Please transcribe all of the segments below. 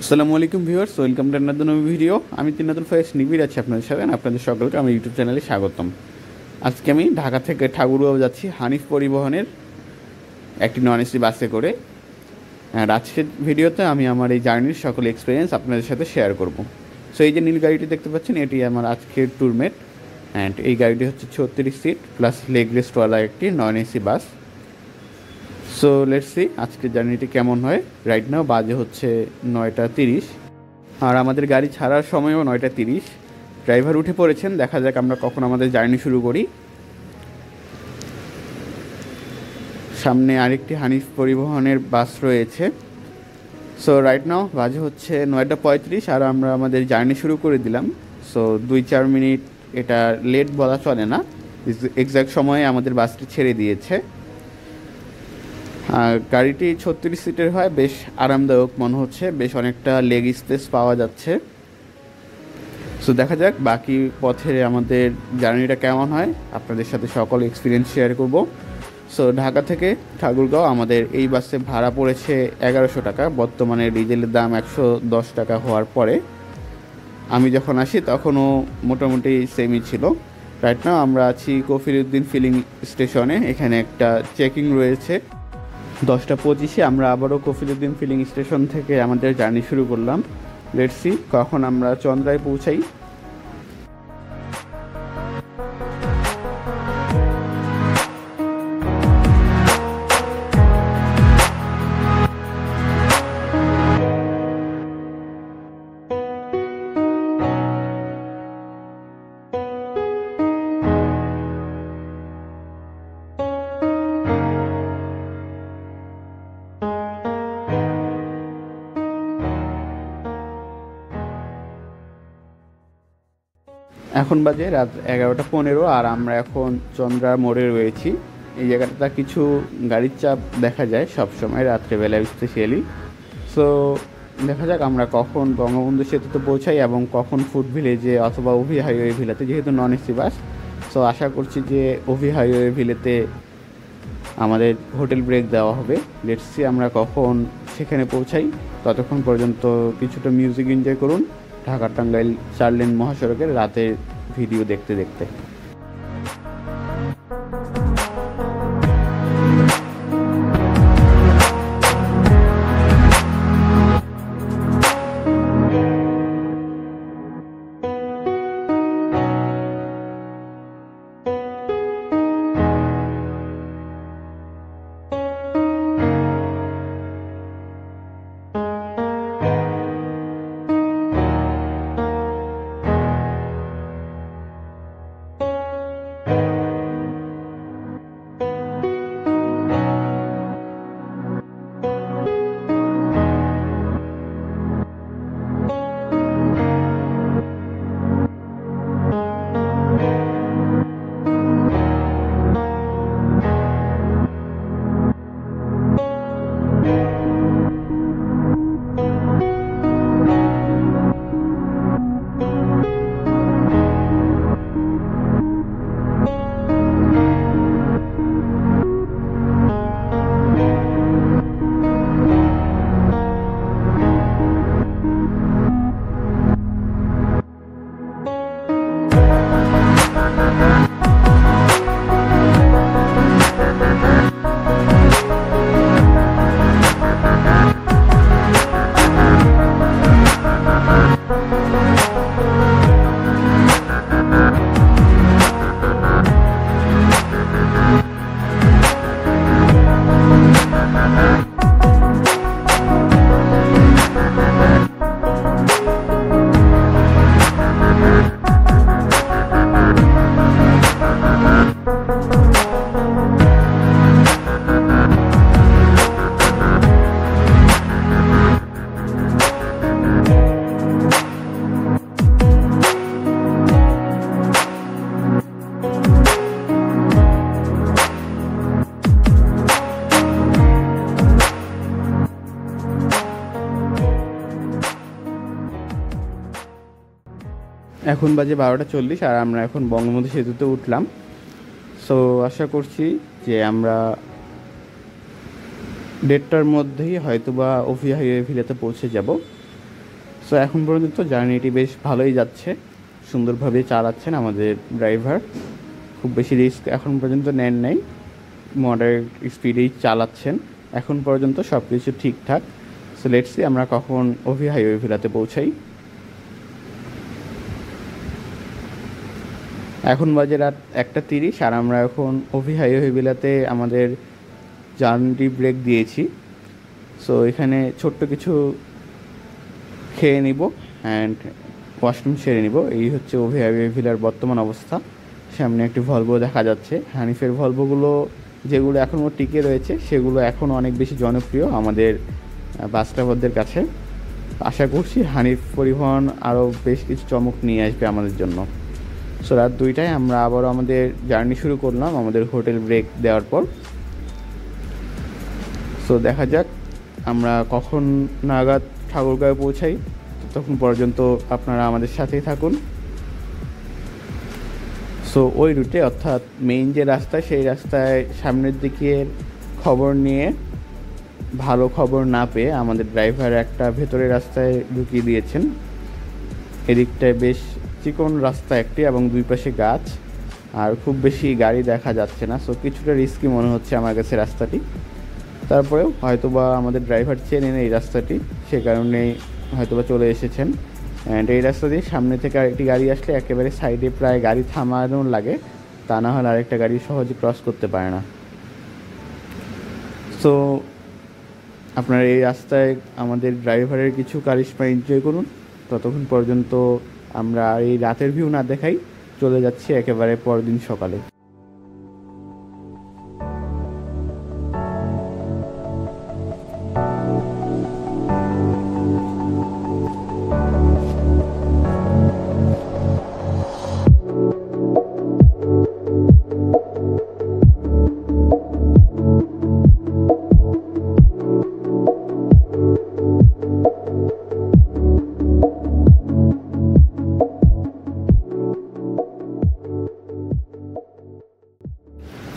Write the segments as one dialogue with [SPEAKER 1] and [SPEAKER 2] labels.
[SPEAKER 1] আসসালামু আলাইকুম viewers, welcome to another new video. আমি তিনাতুল ফায়েজ নিবিড় আছি আপনাদের সাথে। আপনাদের সকলকে আমার ইউটিউব চ্যানেলে স্বাগতম। আজকে আমি ঢাকা থেকে ঠাকুরগাঁও যাচ্ছি হানিফ পরিবহনের একটি নন এসি বাসে করে। আর আজকের ভিডিওতে আমি আমার এই জার্নির সকল এক্সপিরিয়েন্স আপনাদের সাথে শেয়ার করব। সো এই যে নীল গাড়িটি দেখতে পাচ্ছেন, এটি আমার আজকের ট্যুরমেট। অ্যান্ড এই গাড়িটি হচ্ছে 36 সিট প্লাস লেগ রেস্টওয়ালা একটি non AC bus. So let's see আজকের জার্নিটি কেমন হয়। রাইট নাও বাজে হচ্ছে 9টা 30, আর আমাদের গাড়ি ছাড়ার সময়ও 9টা 30। ড্রাইভার উঠে পড়েছেন, দেখা যাক আমরা কখন আমাদের জার্নি শুরু করি। সামনে আরেকটি হানিফ পরিবহনের বাস রয়েছে। সো রাইট নাও বাজে হচ্ছে 9টা 35, আর আমরা আমাদের জার্নি শুরু করে দিলাম। সো 2-4 মিনিট এটা লেট বলা চলে না, এক্স্যাক্ট সময়ে আমাদের বাসটি ছেড়ে দিয়েছে। গাড়িটি 36 সিটের হয়, বেশ আরামদায়ক মনে হচ্ছে, বেশ অনেকটা লেগ স্পেস পাওয়া যাচ্ছে। সো দেখা যাক বাকি পথে আমাদের জার্নিটা কেমন হয়, আপনাদের সাথে সকল এক্সপিরিয়েন্স শেয়ার করব। সো ঢাকা থেকে ঠাকুরগাঁও আমাদের এই বাসে ভাড়া পড়েছে 1100 টাকা। বর্তমানে ডিজেলের দাম 110 টাকা হওয়ার পরে, আমি যখন আসি তখনও মোটামুটি সেমই ছিল। রাইট নাও আমরা আছি কফিরউদ্দিন ফিলিং স্টেশনে। এখানে একটা চেকিং রয়েছে। 10টা 25-এ আমরা আবারও কফিরউদ্দিন ফিলিং স্টেশন থেকে আমাদের জার্নি শুরু করলাম। লেটস সি কখন আমরা চন্দ্রায় পৌঁছাই। এখন বাজে রাত 11টা 15, আর আমরা এখন চন্দ্রা মোড়ে রয়েছি। এই জায়গাটা কিছু গাড়ির চাপ দেখা যায় সবসময় রাত্রেবেলায় স্পেশালি। সো দেখা যাক আমরা কখন বঙ্গবন্ধু সেতুতে পৌঁছাই এবং কখন ফুড ভিলেজে অথবা ওভি হাইওয়ে ভিলেতে, যেহেতু নন এসি বাস। সো আশা করছি যে ওভি হাইওয়ে ভিলেতে আমাদের হোটেল ব্রেক দেওয়া হবে। লেটস সি আমরা কখন সেখানে পৌঁছাই। ততক্ষণ পর্যন্ত কিছুটা মিউজিক এনজয় করুন ঢাকা টাঙ্গাইল 4 লেন মহাসড়কের রাতের ভিডিও দেখতে দেখতে। এখন বাজে 12টা 40, আর আমরা এখন বঙ্গবন্ধু সেতুতে উঠলাম। সো আশা করছি যে আমরা 1:30টার মধ্যেই হয়তোবা ওভি হাইওয়ে ভিলেতে পৌঁছে যাব। সো এখন পর্যন্ত জার্নিটি বেশ ভালোই যাচ্ছে, সুন্দরভাবে চালাচ্ছেন আমাদের ড্রাইভার, খুব বেশি রিস্ক এখন পর্যন্ত নেন নাই, মডারেট স্পিডেই চালাচ্ছেন এখন পর্যন্ত, সব কিছু ঠিকঠাক। সো লেটস সি আমরা কখন ওভি হাইওয়ে ভিলাতে পৌঁছাই। এখন বাজে রাত 1:30 আর আমরা এখন ওভি হাইওয়ে ভিলাতে আমাদের জার্নি ব্রেক দিয়েছি। সো এখানে ছোট্ট কিছু খেয়ে নিব অ্যান্ড ওয়াশরুম সেরে নিব। এই হচ্ছে ওভি হাইওয়ে ভিলার বর্তমান অবস্থা। সামনে একটি ভলভো দেখা যাচ্ছে। হানিফের ভলভোগুলো যেগুলো এখনও টিকে রয়েছে সেগুলো এখনও অনেক বেশি জনপ্রিয় আমাদের বাস ড্রাইভারদের কাছে। আশা করছি হানিফ পরিবহন আরও বেশ কিছু চমক নিয়ে আসবে আমাদের জন্য। সো রাত 2টায় আমরা আবারও আমাদের জার্নি শুরু করলাম আমাদের হোটেল ব্রেক দেওয়ার পর। সো দেখা যাক আমরা কখন নাগাদ ঠাকুরগাঁও পৌঁছাই, তখন পর্যন্ত আপনারা আমাদের সাথেই থাকুন। সো ওই রুটে অর্থাৎ মেইন যে রাস্তা সেই রাস্তায় সামনের দিকে খবর নিয়ে ভালো খবর না পেয়ে আমাদের ড্রাইভার একটা ভেতরের রাস্তায় ঢুকিয়ে দিয়েছেন। এদিকটায় বেশ চিকন রাস্তা একটি এবং দুই পাশে গাছ, আর খুব বেশি গাড়ি দেখা যাচ্ছে না। সো কিছুটা রিস্কি মনে হচ্ছে আমার কাছে রাস্তাটি। তারপরেও হয়তোবা আমাদের ড্রাইভার চেনেন এই রাস্তাটি, সে কারণেই হয়তোবা চলে এসেছেন। অ্যান্ড এই রাস্তা দিয়ে সামনে থেকে আরেকটি গাড়ি আসলে একেবারে সাইডে প্রায় গাড়ি থামানোর লাগে, তা না হলে আরেকটা গাড়ি সহজে ক্রস করতে পারে না। সো আপনারা এই রাস্তায় আমাদের ড্রাইভারের কিছু কারিশমা এনজয় করুন। ততক্ষণ পর্যন্ত আমরা এই রাতের ভিউ না দেখাই চলে যাচ্ছি একেবারে পরদিন সকালে।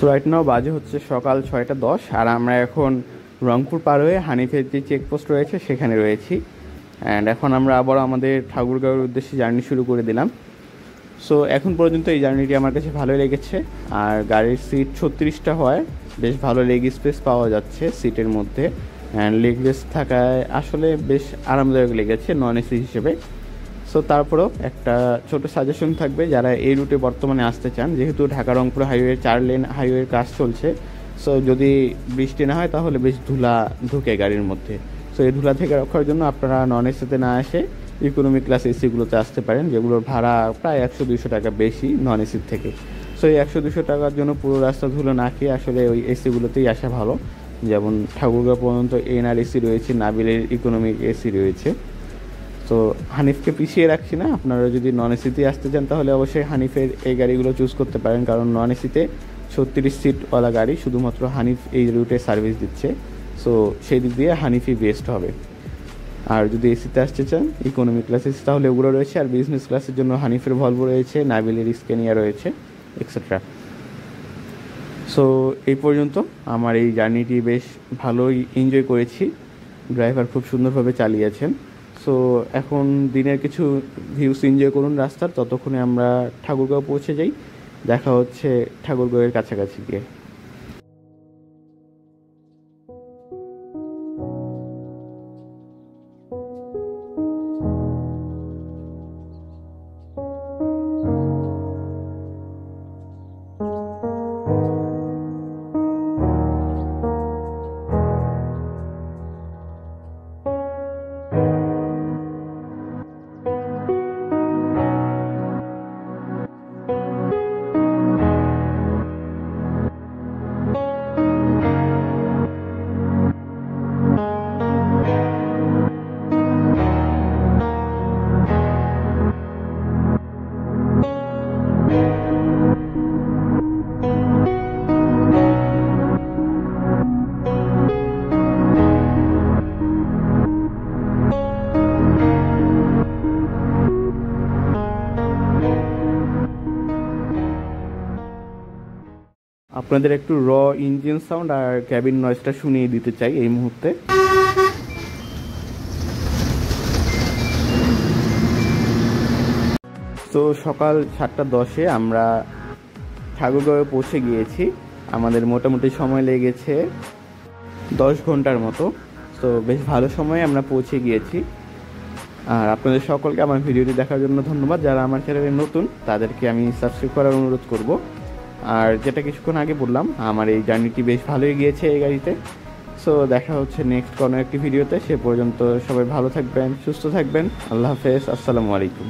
[SPEAKER 1] সো রাইট নাও বাজে হচ্ছে সকাল 6:10 আর আমরা এখন রংপুর পার হয়ে হানিফের যে চেকপোস্ট রয়েছে সেখানে রয়েছি। অ্যান্ড এখন আমরা আবার আমাদের ঠাকুরগাঁওয়ের উদ্দেশ্যে জার্নি শুরু করে দিলাম। সো এখন পর্যন্ত এই জার্নিটি আমার কাছে ভালোই লেগেছে, আর গাড়ির সিট 36টা হয়, বেশ ভালো লেগ স্পেস পাওয়া যাচ্ছে সিটের মধ্যে। অ্যান্ড লেগ রেস্ট থাকায় আসলে বেশ আরামদায়ক লেগেছে নন এসি হিসেবে। সো তারপরেও একটা ছোট সাজেশন থাকবে যারা এই রুটে বর্তমানে আসতে চান, যেহেতু ঢাকা রংপুর হাইওয়ে 4 লেন হাইওয়ের কাজ চলছে। সো যদি বৃষ্টি না হয় তাহলে বেশ ধুলা ঢুকে গাড়ির মধ্যে। সো এই ধুলা থেকে রক্ষার জন্য আপনারা নন এসিতে না এসে ইকোনমি ক্লাস এসিগুলোতে আসতে পারেন, যেগুলোর ভাড়া প্রায় 100-200 টাকা বেশি নন এসির থেকে। সো এই 100-200 টাকার জন্য পুরো রাস্তা ধুলো না খেয়ে আসলে ওই এসিগুলোতেই আসা ভালো। যেমন ঠাকুরগাঁও পর্যন্ত এনআর এসি রয়েছে, নাবিলের ইকোনমিক এসি রয়েছে। তো হানিফকে পিছিয়ে রাখছি না, আপনারা যদি নন এসিতে আসতে চান তাহলে অবশ্যই হানিফের এই গাড়িগুলো চুজ করতে পারেন, কারণ নন এসিতে 36 সিটওয়ালা গাড়ি শুধুমাত্র হানিফ এই রুটে সার্ভিস দিচ্ছে। সো সেই দিক দিয়ে হানিফই বেস্ট হবে। আর যদি এসিতে আসতে চান ইকোনমি ক্লাস এসি তাহলে ওগুলো রয়েছে, আর বিজনেস ক্লাসের জন্য হানিফের ভলভো রয়েছে, নাবিলের স্কেনিয়া রয়েছে, এক্সেট্রা। সো এই পর্যন্ত আমার এই জার্নিটি বেশ ভালোই এনজয় করেছি, ড্রাইভার খুব সুন্দরভাবে চালিয়েছেন। সো এখন দিনের কিছু ভিউস এনজয় করুন রাস্তার, ততক্ষণে আমরা ঠাকুরগাঁও পৌঁছে যাই। দেখা হচ্ছে ঠাকুরগাঁওয়ের কাছাকাছি গিয়ে। আপনাদের একটু র ইঞ্জিন সাউন্ড আর ক্যাবিন নয়েজটা শুনিয়ে দিতে চাই এই মুহূর্তে। তো সকাল 7:10-এ আমরা ঠাকুরগাঁওয়ে পৌঁছে গিয়েছি। আমাদের মোটামুটি সময় লেগেছে 10 ঘন্টার মতো। তো বেশ ভালো সময়ে আমরা পৌঁছে গিয়েছি। আর আপনাদের সকলকে আমার ভিডিওটি দেখার জন্য ধন্যবাদ। যারা আমার চ্যানেলে নতুন তাদেরকে আমি সাবস্ক্রাইব করার অনুরোধ করব। আর যেটা কিছুক্ষণ আগে বললাম, আমার এই জার্নিটি বেশ ভালোই গিয়েছে এই গাড়িতে। সো দেখা হচ্ছে নেক্সট কোনো একটি ভিডিওতে। সে পর্যন্ত সবাই ভালো থাকবেন, সুস্থ থাকবেন। আল্লাহ হাফেজ, আসসালামু আলাইকুম।